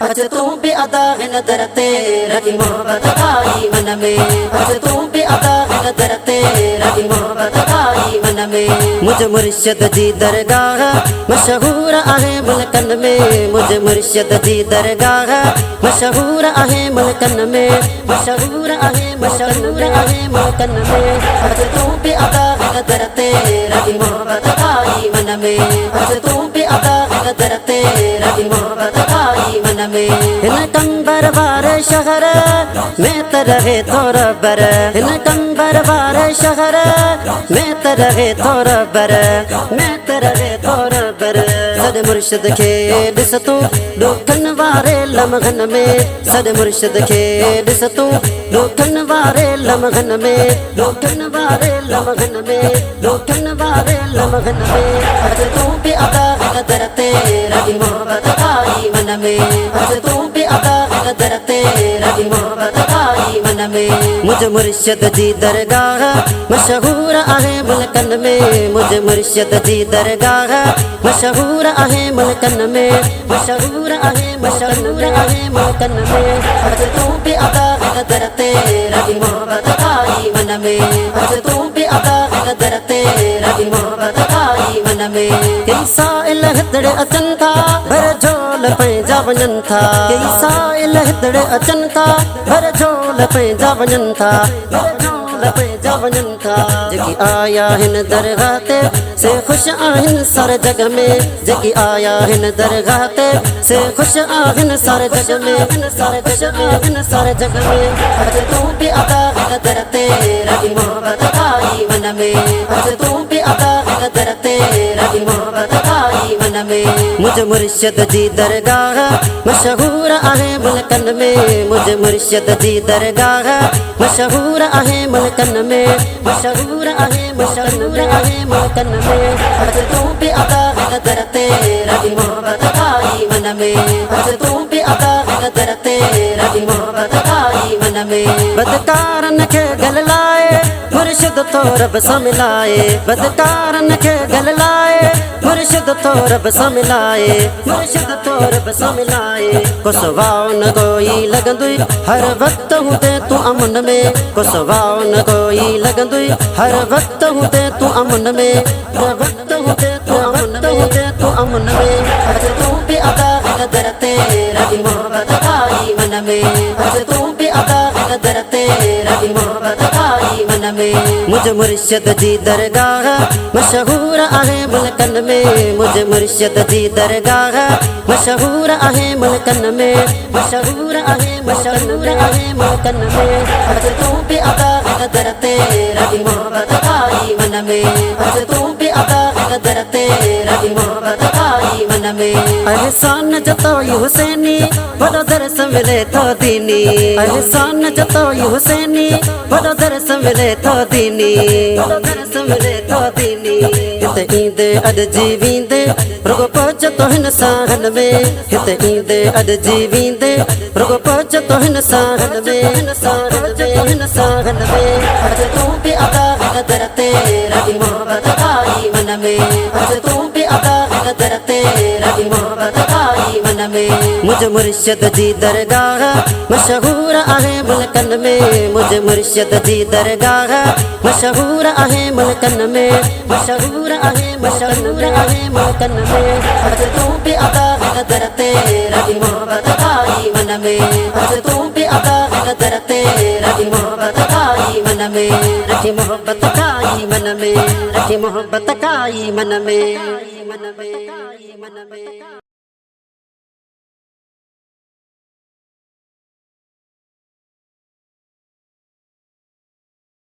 अच तू भी अदा नदर ते रगी मोहब्बत खाई मन में। अच तू भी अदा नदर ते रगी मोहब्बत खाई मन में। मुझ मुर्शिद जी दरगाह मशहूर आहे मुल्कन में। मुझ मुर्शिद जी दरगाह मशहूर आहे मुल्कन में। मशहूर आहे मुल्कन में। अच तू भी अदा नदर ते रगी मोहब्बत खाई मन में। अच तू भी अदा नदर ते रगी मोहब्बत खाई मन में। इन कंबर वारे शहर में त रहे थोड़ा बर। इन कंबर वारे शहर में त रहे थोड़ा बर। में त रहे थोड़ा बर। सद मुर्शिद खे ॾिस तूं ॾुखन वारे लम्हन में। सद मुर्शिद खे ॾिस तूं ॾुखन वारे लम्हन में। ॾुखन वारे लम्हन में। ॾुखन वारे लम्हन में। अच तू भी अदा नदर ते रगी मोहब्बत खाई मन में। अच तू भी अदा नदर ते रगी मोहब्बत खाई मन में। मुझ मुर्शिद जी दरगाह मशहूर आहे मुल्कन में। मुझ मुर्शिद जी दरगाह मशहूर आहे मुल्कन में। मशहूर आहे मुल्कन में। अच तू भी अदा नदर ते रगी मोहब्बत खाई मन में। अच तू भी अदा नदर ते रगी मोहब्बत खाई मन में। कई साइल हितड़े अचन था भर झोल पंहिंजा वञन था। कई साइल हितड़े अचन था भर झोल पंहिंजा वञन था। पंहिंजा वञन था। जेकी आया हिन दरगाह ते से ख़ुश आहिनि सारे जग में। जेकी आया हिन दरगाह ते से ख़ुश आहिनि सारे जग में। सारे जग आहिनि सारे जग में। अच तू भी अदा नदर ते रगी मोहब्बत खाई मन में। अच तू भी अदा नदर ते रगी मोहब्बत खाई मन में। मुझ मुर्शिद जी दरगाह मशहूर आहे मुल्कन में। मुझ मुर्शिद जी दरगाह मशहूर आहे मुल्कन में। मशहूर आहे मुल्कन में। अच तू भी अदा नदर ते रगी मोहब्बत खाई मन में। अच तू भी अदा नदर ते रगी मोहब्बत खाई मन में। बदकारन खे गल लाए मुर्शिद तो रब सां मिलाए। बदकारन खे गल लाए मुर्शिद तो रब सां मिलाए। मुर्शिद तो रब सां मिलाए। को सवाओ न कोई लॻंदुई हर वक्त हुते तू अमन में। को सवाओ न कोई लॻंदुई हर वक्त हुते तू अमन में। हर वक्त हुते तू अमन में। अच तू भी अदा नदर ते रगी मोहब्बत खाई मन में। अच तू भी अदा नदर ते रगी मोहब्बत खाई मन में। मुझ मुर्शिद जी दरगाह मशहूर आहे मुल्कन में। मुझ मुर्शिद जी दरगाह मशहूर आहे मुल्कन में। मशहूर आहे मुल्कन में। अच तू भी अदा नदर ते रगी मोहब्बत खाई मन में। अच तू भी अदा नदर ते रगी मोहब्बत खाई मन में। एहसान जताई हुसैनी वॾो दर्स मिले थो दीनी। एहसान जताई हुसैनी वॾो दर्स मिले थो दीनी। वॾो दर्स मिले थो दीनी। हिते ईंदे अॾिजी वेंदे रुगो पहुच तो हिन साहन में। हिते ईंदे अॾिजी वेंदे रुगो पहुच तो हिन साहन में। हिन साहन में। अच तू भी अदा नदर ते रगी मोहब्बत खाई मन में। अच तू भी अदा नदर ते रगी मोहब्बत खाई मन में। मुझ मुर्शिद जी दरगाह मशहूर आहे मुल्कन में। मुझ मुर्शिद जी दरगाह मशहूर आहे मुल्कन में। मशहूर आहे मुल्कन में। अच तू भी अदा नदर ते रगी मोहब्बत खाई मन में। अच तू भी अदा नदर ते रगी मोहब्बत खाई मन में। रखी मोहब्बत खाई मन में। रखी मोहब्बत खाई मन में।